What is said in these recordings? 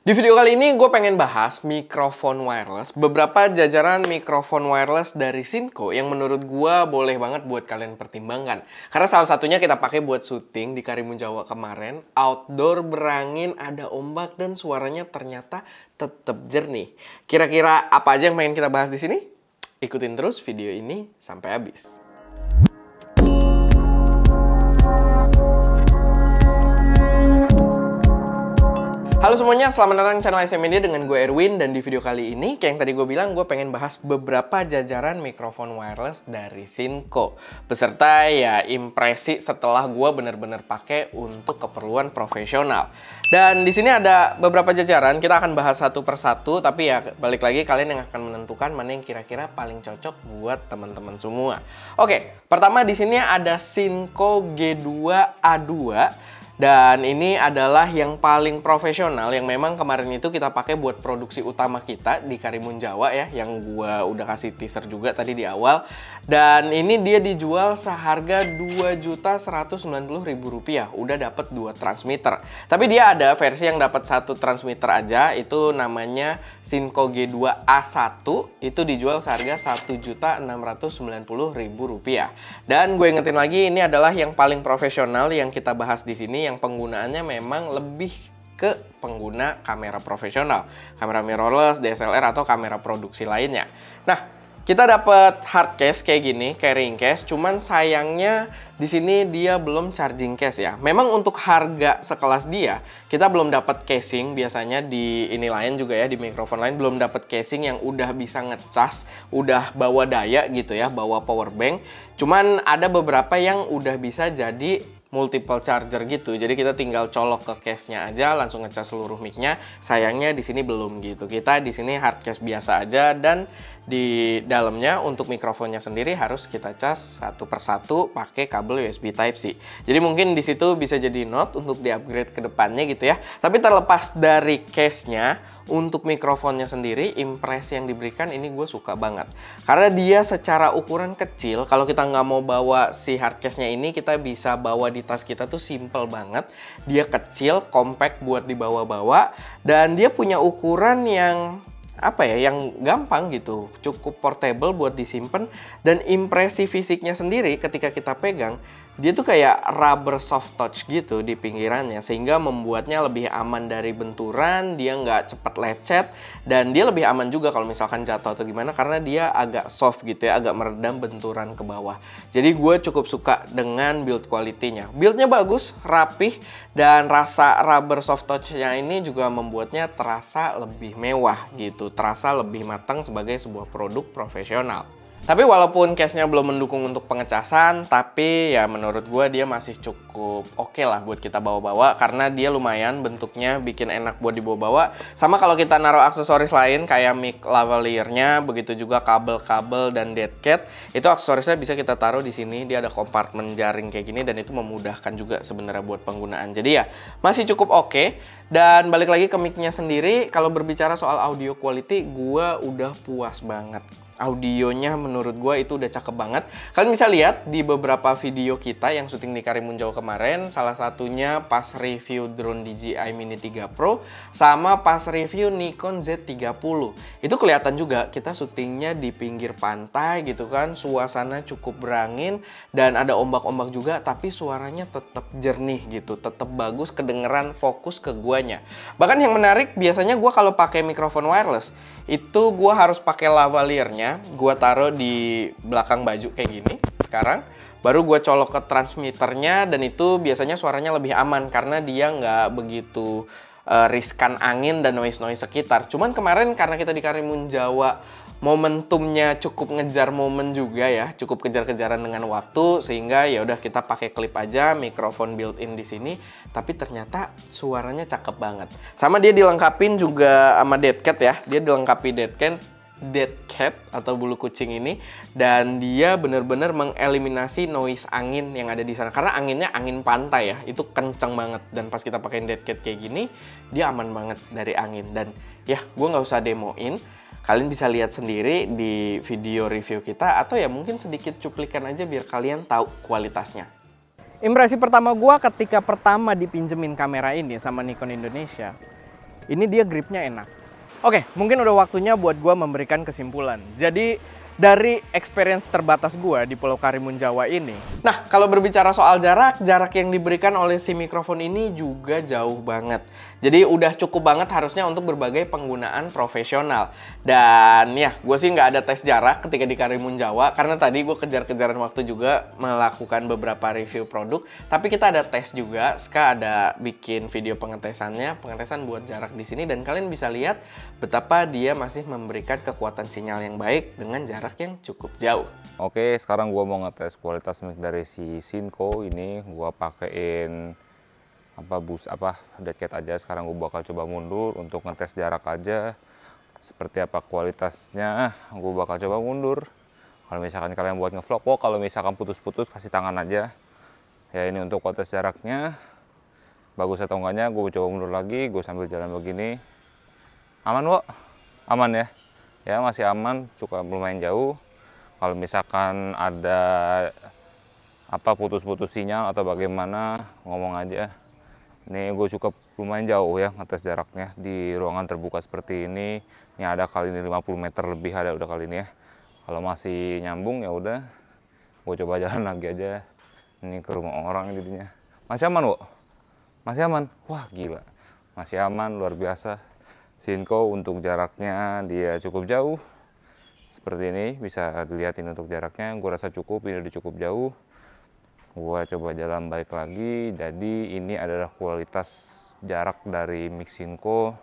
Di video kali ini gue pengen bahas mikrofon wireless, beberapa jajaran mikrofon wireless dari Shinko yang menurut gue boleh banget buat kalian pertimbangkan. Karena salah satunya kita pakai buat syuting di Karimun Jawa kemarin, outdoor berangin, ada ombak dan suaranya ternyata tetap jernih. Kira-kira apa aja yang pengen kita bahas di sini? Ikutin terus video ini sampai habis. Halo semuanya, selamat datang di channel SM Media dengan gue Erwin. Dan di video kali ini, kayak yang tadi gue bilang, gue pengen bahas beberapa jajaran mikrofon wireless dari Shinko. Beserta ya impresi setelah gue bener-bener pakai untuk keperluan profesional. Dan di sini ada beberapa jajaran, kita akan bahas satu persatu. Tapi ya balik lagi, kalian yang akan menentukan mana yang kira-kira paling cocok buat teman-teman semua. Oke, pertama di sini ada Shinko G2A2. Dan ini adalah yang paling profesional, yang memang kemarin itu kita pakai buat produksi utama kita di Karimun Jawa ya, yang gua udah kasih teaser juga tadi di awal. Dan ini dia dijual seharga Rp2.190.000, udah dapat 2 transmitter. Tapi dia ada versi yang dapat 1 transmitter aja, itu namanya Shinko G2A1, itu dijual seharga Rp1.690.000. Dan gue ingetin lagi, ini adalah yang paling profesional yang kita bahas di sini, yang penggunaannya memang lebih ke pengguna kamera profesional, kamera mirrorless, DSLR atau kamera produksi lainnya. Nah, kita dapat hard case kayak gini, carrying case, cuman sayangnya di sini dia belum charging case ya. Memang untuk harga sekelas dia, kita belum dapat casing. Biasanya di ini lain juga ya, di mikrofon lain belum dapat casing yang udah bisa ngecas, udah bawa daya gitu ya, bawa power bank. Cuman ada beberapa yang udah bisa jadi multiple charger gitu. Jadi kita tinggal colok ke case-nya aja, langsung ngecas seluruh mic-nya. Sayangnya di sini belum gitu. Kita di sini hard case biasa aja, dan di dalamnya untuk mikrofonnya sendiri harus kita cas satu persatu pakai kabel USB Type-C. Jadi mungkin di situ bisa jadi note untuk di-upgrade ke depannya gitu ya. Tapi terlepas dari case-nya, untuk mikrofonnya sendiri, impresi yang diberikan ini gue suka banget. Karena dia secara ukuran kecil, kalau kita nggak mau bawa si hard case-nya ini, kita bisa bawa di tas kita tuh simple banget. Dia kecil, compact buat dibawa-bawa, dan dia punya ukuran yang apa ya, yang gampang gitu, cukup portable buat disimpan. Dan impresi fisiknya sendiri ketika kita pegang, dia tuh kayak rubber soft touch gitu di pinggirannya, sehingga membuatnya lebih aman dari benturan, dia nggak cepat lecet, dan dia lebih aman juga kalau misalkan jatuh atau gimana, karena dia agak soft gitu ya, agak meredam benturan ke bawah. Jadi gue cukup suka dengan build quality-nya. Build-nya bagus, rapih, dan rasa rubber soft touch-nya ini juga membuatnya terasa lebih mewah gitu, terasa lebih matang sebagai sebuah produk profesional. Tapi walaupun case-nya belum mendukung untuk pengecasan, tapi ya menurut gue dia masih cukup oke lah buat kita bawa-bawa, karena dia lumayan bentuknya bikin enak buat dibawa-bawa. Sama kalau kita naruh aksesoris lain kayak mic lavalier-nya, begitu juga kabel-kabel dan dead cat, itu aksesorisnya bisa kita taruh di sini. Dia ada kompartemen jaring kayak gini, dan itu memudahkan juga sebenarnya buat penggunaan. Jadi ya masih cukup oke. Dan balik lagi ke mic-nya sendiri, kalau berbicara soal audio quality, gue udah puas banget. Audionya menurut gue itu udah cakep banget. Kalian bisa lihat di beberapa video kita yang syuting di Karimun Jawa kemarin. Salah satunya pas review drone DJI Mini 3 Pro sama pas review Nikon Z30. Itu kelihatan juga kita syutingnya di pinggir pantai gitu kan. Suasana cukup berangin dan ada ombak-ombak juga, tapi suaranya tetap jernih gitu, tetap bagus, kedengeran, fokus ke guanya. Bahkan yang menarik, biasanya gue kalau pakai mikrofon wireless itu gue harus pakai lavaliernya, gue taruh di belakang baju kayak gini. Sekarang baru gue colok ke transmitternya, dan itu biasanya suaranya lebih aman karena dia nggak begitu riskan angin dan noise-noise sekitar. Cuman kemarin karena kita di Karimun Jawa, momentumnya cukup ngejar momen juga ya, cukup kejar-kejaran dengan waktu, sehingga ya udah kita pakai klip aja, mikrofon built-in di sini. Tapi ternyata suaranya cakep banget. Sama dia dilengkapin juga sama dead cat ya, dia dilengkapi dead cat atau bulu kucing ini, dan dia bener-bener mengeliminasi noise angin yang ada di sana, karena anginnya angin pantai ya, itu kenceng banget. Dan pas kita pakai dead cat kayak gini, dia aman banget dari angin. Dan ya gue nggak usah demoin, kalian bisa lihat sendiri di video review kita, atau ya mungkin sedikit cuplikan aja biar kalian tahu kualitasnya. Impresi pertama gue ketika pertama dipinjemin kamera ini sama Nikon Indonesia, ini dia gripnya enak. Oke, mungkin udah waktunya buat gue memberikan kesimpulan. Jadi dari experience terbatas gue di Pulau Karimun Jawa ini. Nah, kalau berbicara soal jarak yang diberikan oleh si mikrofon ini juga jauh banget. Jadi udah cukup banget harusnya untuk berbagai penggunaan profesional. Dan ya, gue sih nggak ada tes jarak ketika di Karimun Jawa. Karena tadi gue kejar-kejaran waktu juga melakukan beberapa review produk. Tapi kita ada tes juga, Ska ada bikin video pengetesannya. Pengetesan buat jarak di sini dan kalian bisa lihat betapa dia masih memberikan kekuatan sinyal yang baik dengan jarak yang cukup jauh. Oke, sekarang gua mau ngetes kualitas mic dari si Synco ini. Gua pakein deadcat aja. Sekarang gua bakal coba mundur untuk ngetes jarak aja. Seperti apa kualitasnya, gua bakal coba mundur. Kalau misalkan kalian buat ngevlog, kalau misalkan putus-putus kasih tangan aja. Ya ini untuk kualitas jaraknya. Bagus atau enggaknya, gua coba mundur lagi. Gua sambil jalan begini. Aman, Wo? Aman ya? Ya masih aman, cukup lumayan jauh. Kalau misalkan ada putus-putus sinyal atau bagaimana, ngomong aja. Ini gue cukup lumayan jauh ya ngetes jaraknya di ruangan terbuka seperti ini. Ini ada kali ini 50 meter lebih ada udah kali ini ya. Kalau masih nyambung ya udah, gue coba jalan lagi aja. Ini ke rumah orang jadinya. Masih aman, Wo? Masih aman? Wah gila, masih aman, luar biasa. Synco untuk jaraknya dia cukup jauh seperti ini, bisa dilihatin untuk jaraknya. Gue rasa cukup, ini udah cukup jauh. Gue coba jalan balik lagi. Jadi ini adalah kualitas jarak dari mic Synco,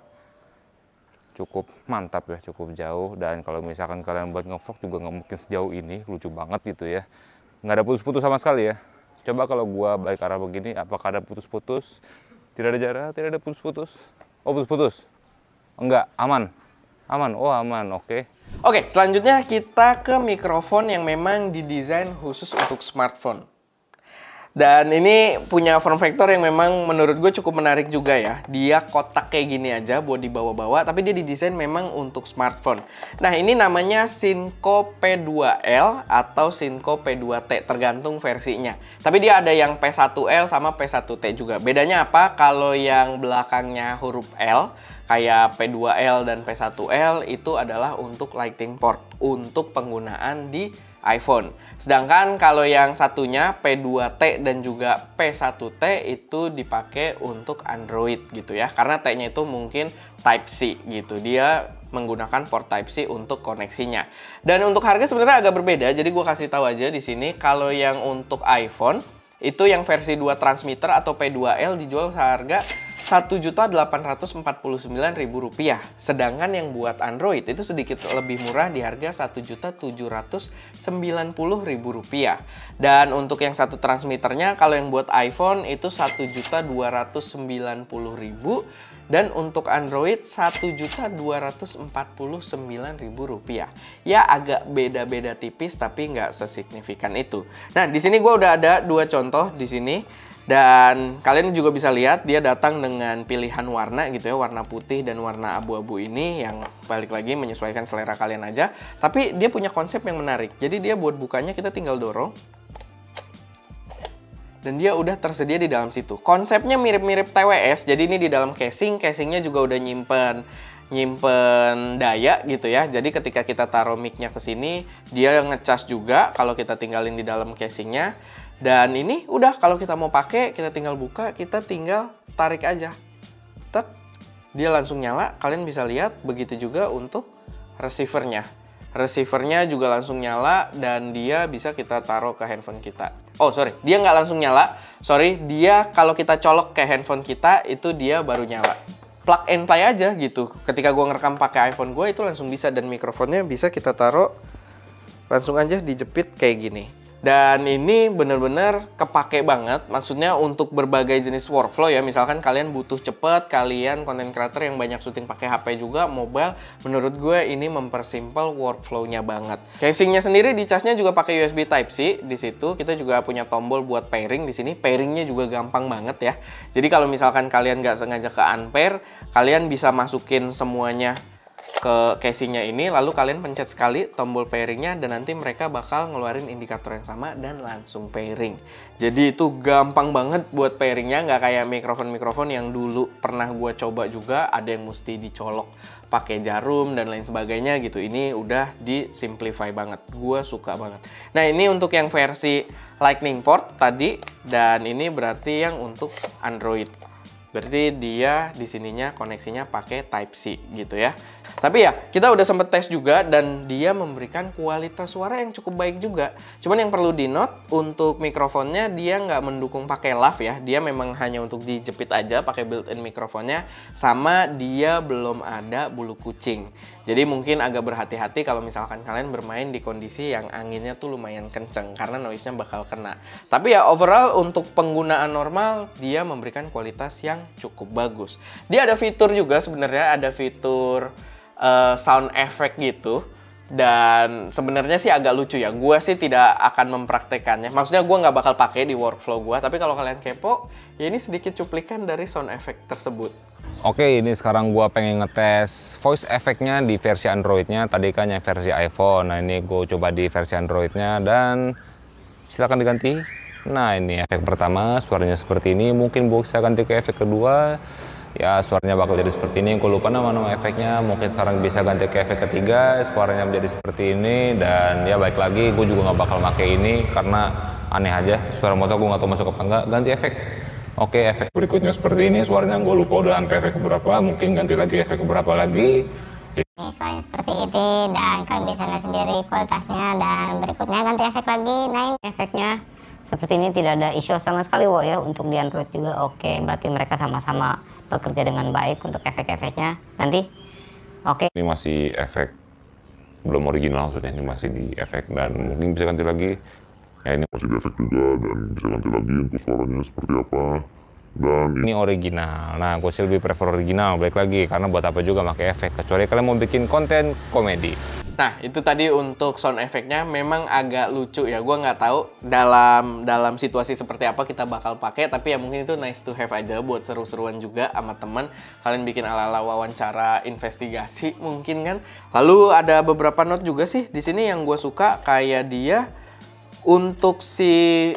cukup mantap ya, cukup jauh. Dan kalau misalkan kalian buat ngevlog juga nggak mungkin sejauh ini, lucu banget gitu ya. Nggak ada putus-putus sama sekali ya. Coba kalau gue balik arah begini, apakah ada putus-putus? Tidak ada jarak, tidak ada putus-putus. Oh putus-putus. Enggak, aman. Aman, oh aman, oke. Oke, selanjutnya kita ke mikrofon yang memang didesain khusus untuk smartphone. Dan ini punya form factor yang memang menurut gue cukup menarik juga ya. Dia kotak kayak gini aja buat dibawa-bawa, tapi dia didesain memang untuk smartphone. Nah, ini namanya Synco P2L atau Synco P2T, tergantung versinya. Tapi dia ada yang P1L sama P1T juga. Bedanya apa? Kalau yang belakangnya huruf L, kayak P2L dan P1L itu adalah untuk lighting port, untuk penggunaan di iPhone. Sedangkan kalau yang satunya P2T dan juga P1T itu dipakai untuk Android gitu ya. Karena T-nya itu mungkin Type-C gitu. Dia menggunakan port Type-C untuk koneksinya. Dan untuk harga sebenarnya agak berbeda. Jadi gue kasih tahu aja di sini kalau yang untuk iPhone itu yang versi 2 transmitter atau P2L dijual seharga Rp1.849.000. Sedangkan yang buat Android itu sedikit lebih murah di harga Rp1.790.000. Dan untuk yang satu transmitternya kalau yang buat iPhone itu Rp1.290.000 dan untuk Android Rp1.249.000. Ya agak beda-beda tipis tapi nggak sesignifikan itu. Nah, di sini gue udah ada 2 contoh di sini. Dan kalian juga bisa lihat dia datang dengan pilihan warna gitu ya, warna putih dan warna abu-abu ini yang balik lagi menyesuaikan selera kalian aja. Tapi dia punya konsep yang menarik. Jadi dia buat bukanya kita tinggal dorong. Dan dia udah tersedia di dalam situ. Konsepnya mirip-mirip TWS. Jadi ini di dalam casing, casingnya juga udah nyimpen daya gitu ya. Jadi ketika kita taruh mic-nya ke sini, dia ngecas juga kalau kita tinggalin di dalam casingnya. Dan ini udah kalau kita mau pakai, kita tinggal buka, kita tinggal tarik aja. Tek, dia langsung nyala. Kalian bisa lihat begitu juga untuk receivernya. Receivernya juga langsung nyala dan dia bisa kita taruh ke handphone kita. Oh sorry, dia nggak langsung nyala. Sorry, dia kalau kita colok ke handphone kita itu dia baru nyala. Plug and play aja gitu. Ketika gue ngerekam pakai iPhone gue itu langsung bisa, dan mikrofonnya bisa kita taruh langsung aja dijepit kayak gini. Dan ini bener-bener kepake banget, maksudnya untuk berbagai jenis workflow ya. Misalkan kalian butuh cepet, kalian content creator yang banyak syuting pakai HP juga, mobile, menurut gue ini mempersimpel workflow-nya banget. Casingnya sendiri dicasnya juga pakai USB Type-C. Di situ kita juga punya tombol buat pairing di sini. Pairingnya juga gampang banget ya. Jadi kalau misalkan kalian nggak sengaja ke unpair, kalian bisa masukin semuanya ke casingnya ini, lalu kalian pencet sekali tombol pairingnya dan nanti mereka bakal ngeluarin indikator yang sama dan langsung pairing. Jadi itu gampang banget buat pairingnya, nggak kayak mikrofon-mikrofon yang dulu pernah gue coba juga, ada yang mesti dicolok pakai jarum dan lain sebagainya gitu. Ini udah di-simplify banget, gue suka banget. Nah ini untuk yang versi Lightning port tadi, dan ini berarti yang untuk Android. Berarti dia di sininya koneksinya pakai Type-C gitu ya. Tapi ya, kita udah sempet tes juga dan dia memberikan kualitas suara yang cukup baik juga. Cuman yang perlu di-note, untuk mikrofonnya dia nggak mendukung pakai lav ya. Dia memang hanya untuk dijepit aja pakai built-in mikrofonnya. Sama dia belum ada bulu kucing. Jadi mungkin agak berhati-hati kalau misalkan kalian bermain di kondisi yang anginnya tuh lumayan kenceng, karena noise-nya bakal kena. Tapi ya overall untuk penggunaan normal, dia memberikan kualitas yang cukup bagus. Dia ada fitur juga sebenarnya, ada fitur sound effect gitu. Dan sebenarnya sih agak lucu ya. Gue sih tidak akan mempraktekannya. Maksudnya gue nggak bakal pakai di workflow gue. Tapi kalau kalian kepo, ya ini sedikit cuplikan dari sound effect tersebut. Oke, ini sekarang gua pengen ngetes voice effect-nya di versi Android-nya. Tadi kan yang versi iPhone. Nah, ini gue coba di versi Android-nya dan silakan diganti. Nah, ini efek pertama, suaranya seperti ini. Mungkin gue bisa ganti ke efek kedua. Ya, suaranya bakal jadi seperti ini. Gue lupa nama efeknya. Mungkin sekarang bisa ganti ke efek ketiga. Suaranya menjadi seperti ini. Dan ya baik lagi, gue juga nggak bakal pakai ini karena aneh aja. Suara motor gue nggak tahu masuk apa enggak. Ganti efek. Oke, efek berikutnya seperti ini. Suaranya gue lupa udah sampai efek berapa. Mungkin ganti lagi efek berapa lagi. Ini suaranya seperti ini dan kalian bisa lihat sendiri kualitasnya. Dan berikutnya ganti efek lagi. Nah, ini efeknya seperti ini, tidak ada isu sama sekali wo ya untuk di Android juga. Oke, berarti mereka sama-sama bekerja dengan baik untuk efek-efeknya. Nanti oke. Ini masih efek belum original, sudah ini masih di efek dan mungkin bisa ganti lagi. Ya, ini masih di efek juga dan bisa ganti lagi untuk suaranya seperti apa. Dan ini original. Nah, gue sih lebih prefer original, balik lagi karena buat apa juga pakai efek kecuali kalian mau bikin konten komedi. Nah, itu tadi untuk sound effect-nya memang agak lucu ya. Gue nggak tahu dalam situasi seperti apa kita bakal pakai, tapi ya mungkin itu nice to have aja buat seru-seruan juga sama temen. Kalian bikin ala-ala wawancara investigasi mungkin kan. Lalu ada beberapa note juga sih di sini yang gue suka, kayak dia untuk si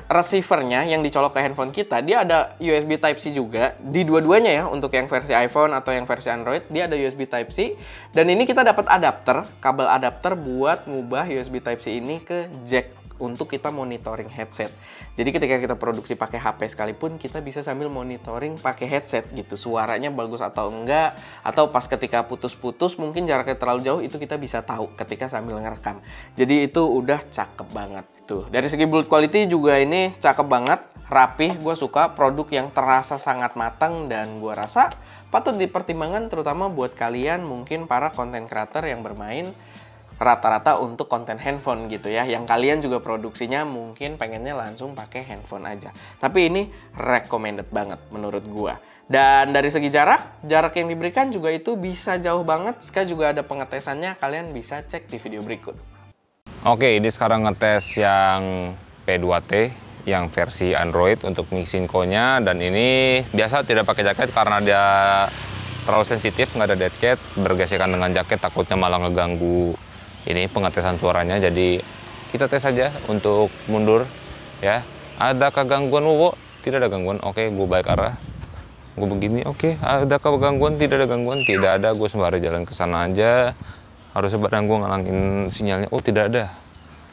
receiver-nya yang dicolok ke handphone kita, dia ada USB Type-C juga di dua-duanya ya. Untuk yang versi iPhone atau yang versi Android, dia ada USB Type-C. Dan ini kita dapat adapter, kabel adapter buat ngubah USB Type-C ini ke jack untuk kita monitoring headset. Jadi ketika kita produksi pakai HP sekalipun, kita bisa sambil monitoring pakai headset gitu. Suaranya bagus atau enggak, atau pas ketika putus-putus mungkin jaraknya terlalu jauh, itu kita bisa tahu ketika sambil ngerekam. Jadi itu udah cakep banget tuh. Dari segi build quality juga ini cakep banget, rapih. Gue suka produk yang terasa sangat matang dan gue rasa patut dipertimbangkan terutama buat kalian mungkin para content creator yang bermain rata-rata untuk konten handphone gitu ya, yang kalian juga produksinya mungkin pengennya langsung pakai handphone aja. Tapi ini recommended banget menurut gua. Dan dari segi jarak yang diberikan juga itu bisa jauh banget. Ska juga ada pengetesannya, kalian bisa cek di video berikut. Oke, ini sekarang ngetes yang P2T yang versi Android untuk mixing nya, dan ini biasa tidak pakai jaket karena dia terlalu sensitif, nggak ada dead cat. Bergesekan dengan jaket takutnya malah ngeganggu ini pengetesan suaranya. Jadi kita tes saja untuk mundur ya. Adakah gangguan Wowo? Tidak ada gangguan. Oke, gue balik arah. Gue begini. Oke, adakah gangguan? Tidak ada gangguan. Tidak ada. Gue sembari jalan ke sana aja. Harusnya badan gue ngalangin sinyalnya. Oh, tidak ada.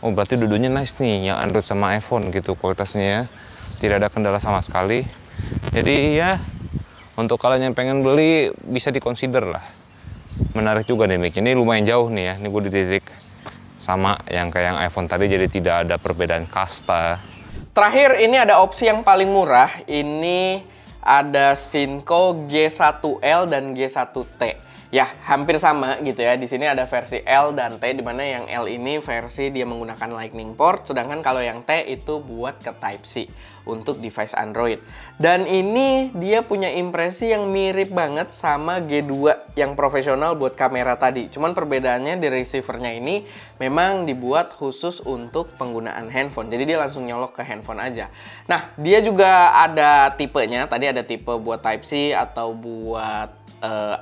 Oh, berarti dudunya nice nih yang Android sama iPhone gitu kualitasnya ya. Tidak ada kendala sama sekali. Jadi ya, untuk kalian yang pengen beli bisa dikonsider lah. Menarik juga nih mic. Ini lumayan jauh nih ya. Ini gue di titik sama yang kayak yang iPhone tadi, jadi tidak ada perbedaan kasta. Terakhir ini ada opsi yang paling murah. Ini ada Synco G1L dan G1T. Ya, hampir sama gitu ya. Di sini ada versi L dan T, di mana yang L ini versi dia menggunakan Lightning port, sedangkan kalau yang T itu buat ke Type-C untuk device Android. Dan ini dia punya impresi yang mirip banget sama G2 yang profesional buat kamera tadi. Cuman perbedaannya di receivernya ini memang dibuat khusus untuk penggunaan handphone. Jadi dia langsung nyolok ke handphone aja. Nah, dia juga ada tipenya. Tadi ada tipe buat Type-C atau buat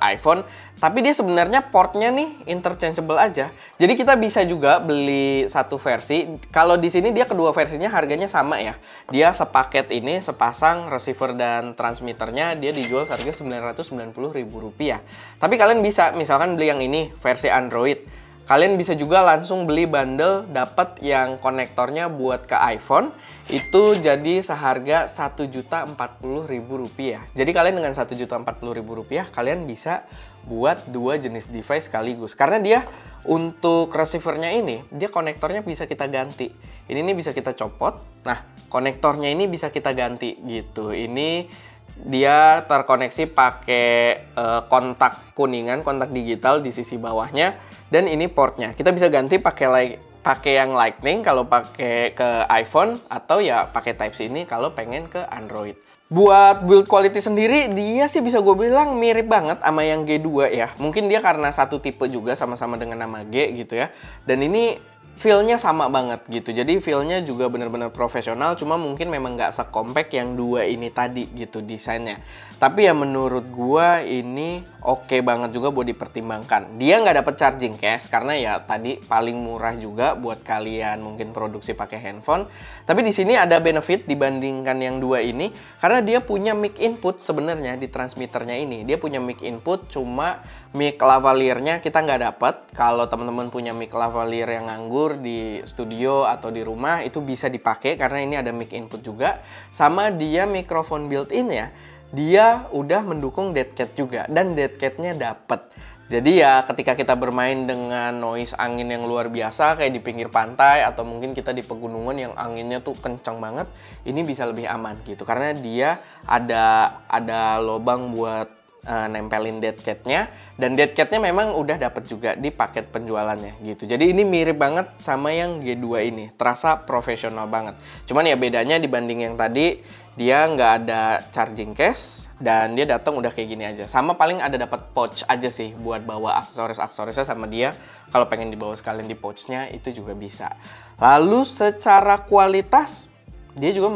iPhone, tapi dia sebenarnya portnya nih interchangeable aja. Jadi kita bisa juga beli satu versi. Kalau di sini dia kedua versinya harganya sama ya. Dia sepaket ini, sepasang receiver dan transmitternya dia dijual harga Rp990.000. Tapi kalian bisa misalkan beli yang ini versi Android. Kalian bisa juga langsung beli bundle dapat yang konektornya buat ke iPhone. Itu jadi seharga Rp1.040.000. Jadi kalian dengan Rp1.040.000 kalian bisa buat dua jenis device sekaligus. Karena dia untuk receivernya ini, dia konektornya bisa kita ganti. Ini nih bisa kita copot. Nah, konektornya ini bisa kita ganti gitu. Ini dia terkoneksi pakai kontak kuningan, kontak digital di sisi bawahnya. Dan ini portnya. Kita bisa ganti pakai yang Lightning kalau pakai ke iPhone, atau ya pakai Type-C ini kalau pengen ke Android. Buat build quality sendiri, dia sih bisa gue bilang mirip banget sama yang G2 ya. Mungkin dia karena satu tipe juga, sama-sama dengan nama G gitu ya. Dan ini feel-nya sama banget gitu. Jadi feel-nya juga bener-bener profesional, cuma mungkin memang nggak sekompak yang dua ini tadi gitu desainnya. Tapi ya menurut gua ini oke banget juga buat dipertimbangkan. Dia nggak dapet charging case karena ya tadi paling murah juga buat kalian mungkin produksi pakai handphone. Tapi di sini ada benefit dibandingkan yang dua ini karena dia punya mic input sebenarnya di transmitternya ini. Dia punya mic input, cuma mic lavalier-nya kita nggak dapet. Kalau teman-teman punya mic lavalier yang nganggur di studio atau di rumah itu bisa dipakai karena ini ada mic input juga. Sama dia mikrofon built-in ya. Dia udah mendukung dead cat juga dan dead cat-nya dapet. Jadi ya ketika kita bermain dengan noise angin yang luar biasa kayak di pinggir pantai atau mungkin kita di pegunungan yang anginnya tuh kencang banget, ini bisa lebih aman gitu karena dia ada lubang buat nempelin dead cat-nya, dan dead cat-nya memang udah dapet juga di paket penjualannya gitu. Jadi ini mirip banget sama yang G2 ini, terasa profesional banget. Cuman ya bedanya dibanding yang tadi, dia nggak ada charging case dan dia datang udah kayak gini aja. Sama paling ada dapat pouch aja sih buat bawa aksesoris-aksesorisnya sama dia. Kalau pengen dibawa sekalian di pouchnya itu juga bisa. Lalu secara kualitas dia juga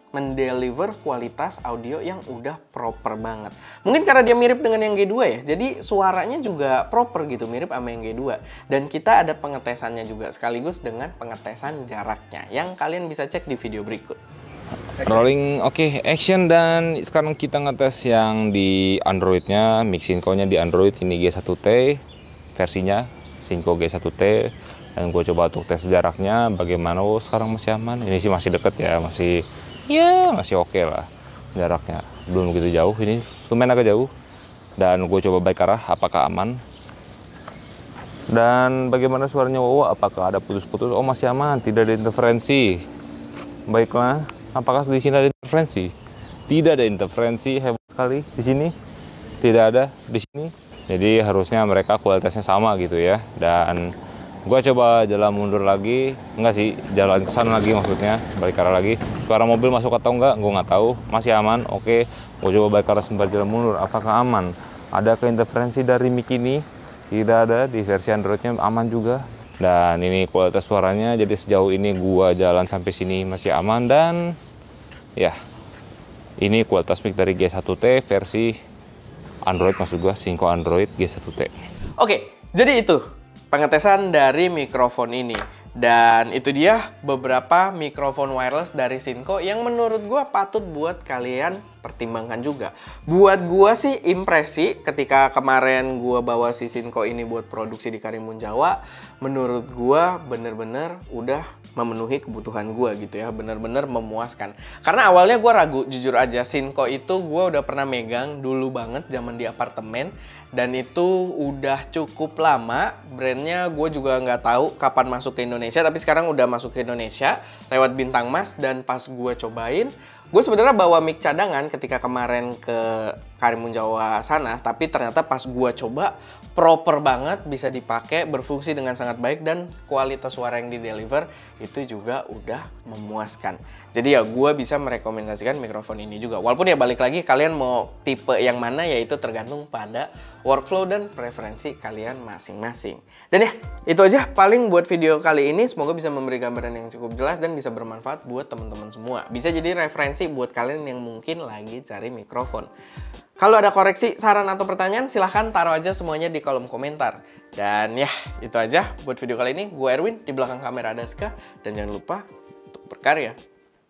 mendeliver kualitas audio yang udah proper banget. Mungkin karena dia mirip dengan yang G2 ya, jadi suaranya juga proper gitu, mirip sama yang G2. Dan kita ada pengetesannya juga sekaligus dengan pengetesan jaraknya yang kalian bisa cek di video berikut. Rolling, oke, action. Dan sekarang kita ngetes yang di Androidnya, mic Synco-nya di Android ini G1T versinya, Synco G1T. Dan gue coba untuk tes jaraknya bagaimana. Oh, sekarang masih aman, ini sih masih deket ya, masih oke lah jaraknya, belum begitu jauh, ini lumayan agak jauh. Dan gue coba balik arah apakah aman, dan bagaimana suaranya. Oh, apakah ada putus-putus? Oh, masih aman, tidak ada interferensi. Baiklah, apakah di sini ada interferensi? Tidak ada interferensi, hebat sekali. Di sini tidak ada, di sini. Jadi harusnya mereka kualitasnya sama gitu ya. Dan gue coba jalan mundur lagi, enggak sih, jalan ke sana lagi maksudnya, balik arah lagi. Suara mobil masuk atau enggak, gue nggak tahu. Masih aman, oke. Gue coba balik arah sembari jalan mundur, apakah aman? Ada keinterferensi dari mic ini? Tidak ada, di versi Androidnya aman juga. Dan ini kualitas suaranya, jadi sejauh ini gue jalan sampai sini masih aman. Dan ya, ini kualitas mic dari G1T versi Android, maksud gue Synco Android G1T. Oke, jadi itu pengetesan dari mikrofon ini. Dan itu dia beberapa mikrofon wireless dari Synco yang menurut gue patut buat kalian pertimbangkan juga. Buat gue sih impresi ketika kemarin gue bawa si Synco ini buat produksi di Karimun Jawa. Menurut gue bener-bener udah memenuhi kebutuhan gue gitu ya. Bener-bener memuaskan. Karena awalnya gue ragu, jujur aja. Synco itu gue udah pernah megang dulu banget zaman di apartemen. Dan itu udah cukup lama. Brandnya gue juga nggak tahu kapan masuk ke Indonesia. Tapi sekarang udah masuk ke Indonesia lewat Bintang Mas. Dan pas gue cobain, gue sebenarnya bawa mic cadangan ketika kemarin ke Karimun Jawa sana. Tapi ternyata pas gue coba, proper banget, bisa dipakai, berfungsi dengan sangat baik. Dan kualitas suara yang di-deliver itu juga udah memuaskan. Jadi ya gue bisa merekomendasikan mikrofon ini juga. Walaupun ya balik lagi, kalian mau tipe yang mana ya itu tergantung pada workflow dan preferensi kalian masing-masing. Dan ya, itu aja paling buat video kali ini. Semoga bisa memberi gambaran yang cukup jelas dan bisa bermanfaat buat teman-teman semua. Bisa jadi referensi buat kalian yang mungkin lagi cari mikrofon. Kalau ada koreksi, saran atau pertanyaan, silahkan taruh aja semuanya di kolom komentar. Dan ya, itu aja buat video kali ini. Gue Erwin, di belakang kamera ada Ska. Dan jangan lupa untuk berkarya.